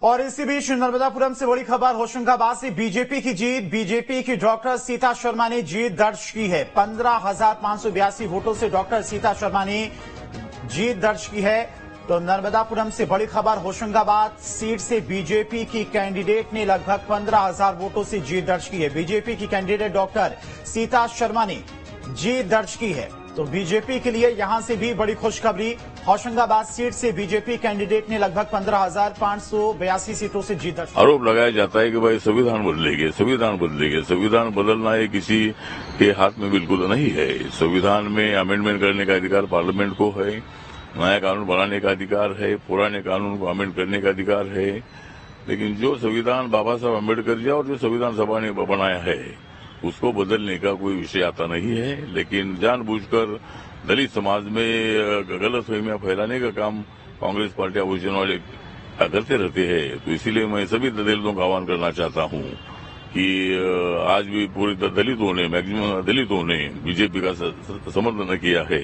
और इसी बीच नर्मदापुरम से बड़ी खबर, होशंगाबाद से बीजेपी की जीत। बीजेपी की डॉक्टर सीता शर्मा ने जीत दर्ज की है। 15,582 वोटों से डॉक्टर सीता शर्मा ने जीत दर्ज की है। तो नर्मदापुरम से बड़ी खबर, होशंगाबाद सीट से बीजेपी की कैंडिडेट ने लगभग 15,000 वोटों से जीत दर्ज की है। बीजेपी की कैंडिडेट डॉक्टर सीता शर्मा ने जीत दर्ज की है। तो बीजेपी के लिए यहां से भी बड़ी खुशखबरी, होशंगाबाद सीट से बीजेपी कैंडिडेट ने लगभग 15,582 सीटों से जीत दर्ज। आरोप लगाया जाता है कि भाई संविधान बदलेंगे, संविधान बदलेंगे। संविधान बदलना ये किसी के हाथ में बिल्कुल नहीं है। संविधान में अमेंडमेंट करने का अधिकार पार्लियामेंट को है, नया कानून बनाने का अधिकार है, पुराने कानून को अमेंड करने का अधिकार है। लेकिन जो संविधान बाबा साहब अम्बेडकर जी और जो संविधान सभा ने बनाया है उसको बदलने का कोई विषय आता नहीं है। लेकिन जानबूझकर दलित समाज में गलतफहमियां फैलाने का काम कांग्रेस पार्टी अपोजिशन वाले करते रहते हैं। तो इसीलिए मैं सभी दलितों का आह्वान करना चाहता हूं कि आज भी पूरे दलितों ने, मैक्सिमम दलितों ने बीजेपी का समर्थन किया है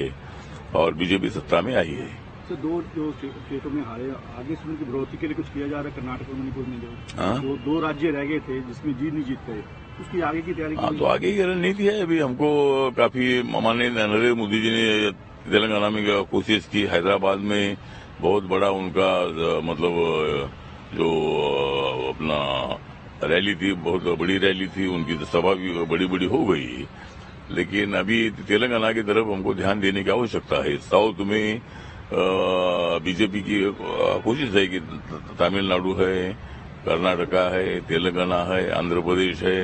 और बीजेपी सत्ता में आई है। तो दो जो स्टेटों में हारे, आगे से उनकी बढ़ोतरी के लिए कुछ किया जा रहा है। कर्नाटक और मणिपुर में जो दो राज्य रह गए थे जिसमें नहीं जीत गए, उसकी आगे की तैयारी। तो आगे की रणनीति है। अभी हमको काफी माननीय नरेंद्र मोदी जी ने तेलंगाना में कोशिश की, हैदराबाद में बहुत बड़ा उनका मतलब जो अपना रैली थी, बहुत बड़ी रैली थी, उनकी सभा भी बड़ी बड़ी हो गई। लेकिन अभी तेलंगाना की तरफ हमको ध्यान देने की आवश्यकता है। साउथ में बीजेपी की कोशिश है कि तमिलनाडु है, कर्नाटका है, तेलंगाना है, आंध्र प्रदेश है,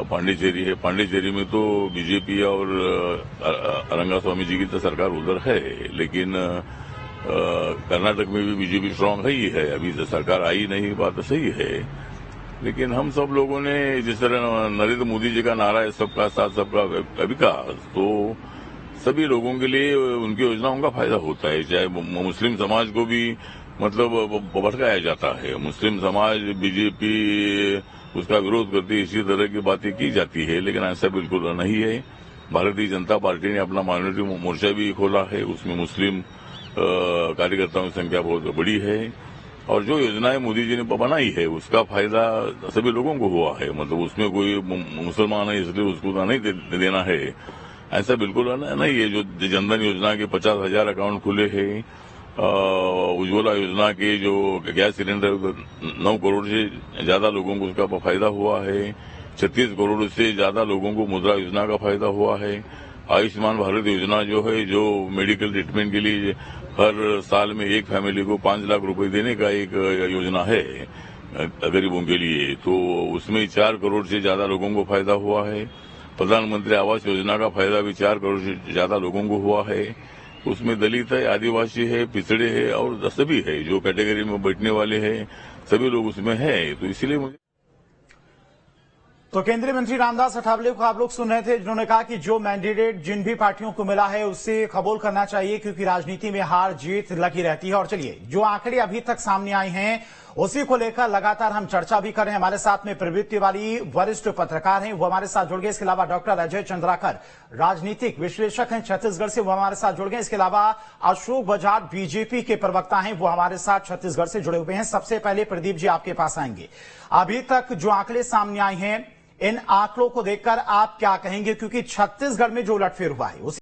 पांडिचेरी है। पांडिचेरी में तो बीजेपी और रंगास्वामी जी की तो सरकार उधर है, लेकिन कर्नाटक में भी बीजेपी स्ट्रांग है ही है। अभी तो सरकार आई नहीं, बात तो सही है। लेकिन हम सब लोगों ने, जिस तरह नरेंद्र मोदी जी का नारा है सबका साथ सबका विकास, तो सभी लोगों के लिए उनकी योजनाओं का फायदा होता है। चाहे मुस्लिम समाज को भी मतलब भड़काया जाता है, मुस्लिम समाज बीजेपी उसका विरोध करती है, इसी तरह की बातें की जाती है। लेकिन ऐसा बिल्कुल नहीं है। भारतीय जनता पार्टी ने अपना माइनॉरिटी मोर्चा भी खोला है, उसमें मुस्लिम कार्यकर्ताओं की संख्या बहुत बड़ी है। और जो योजनाएं मोदी जी ने बनाई है उसका फायदा सभी लोगों को हुआ है। मतलब उसमें कोई मुसलमान है इसलिए उसको नहीं देना है, ऐसा बिल्कुल नहीं है। जो जनधन योजना के 50,000 अकाउंट खुले हैं, उज्ज्वला योजना के जो गैस सिलेंडर 9 करोड़ से ज्यादा लोगों को उसका फायदा हुआ है। 36 करोड़ से ज्यादा लोगों को मुद्रा योजना का फायदा हुआ है। आयुष्मान भारत योजना जो है, जो मेडिकल ट्रीटमेंट के लिए हर साल में एक फैमिली को 5 लाख रुपए देने का एक योजना है गरीबों के लिए, तो उसमें 4 करोड़ से ज्यादा लोगों को फायदा हुआ है। प्रधानमंत्री आवास योजना का फायदा भी 4 करोड़ से ज्यादा लोगों को हुआ है। उसमें दलित है, आदिवासी है, पिछड़े है और सभी है, जो कैटेगरी में बैठने वाले हैं सभी लोग उसमें है। तो इसीलिए मुझे तो केंद्रीय मंत्री रामदास अठावले को आप लोग सुन रहे थे, जिन्होंने कहा कि जो मैंडेट जिन भी पार्टियों को मिला है उससे कबूल करना चाहिए, क्योंकि राजनीति में हार जीत लगी रहती है। और चलिए, जो आंकड़े अभी तक सामने आए हैं उसी को लेकर लगातार हम चर्चा भी कर रहे हैं। हमारे साथ में प्रवृत्ति वाली वरिष्ठ पत्रकार हैं, वो हमारे साथ जुड़ गए। इसके अलावा डॉक्टर अजय चंद्राकर राजनीतिक विश्लेषक हैं छत्तीसगढ़ से, वो हमारे साथ जुड़ गए। इसके अलावा अशोक बजाज बीजेपी के प्रवक्ता हैं, वो हमारे साथ छत्तीसगढ़ से जुड़े हुए हैं। सबसे पहले प्रदीप जी आपके पास आएंगे। अभी तक जो आंकड़े सामने आए हैं, इन आंकड़ों को देखकर आप क्या कहेंगे, क्योंकि छत्तीसगढ़ में जो उलटफेर हुआ है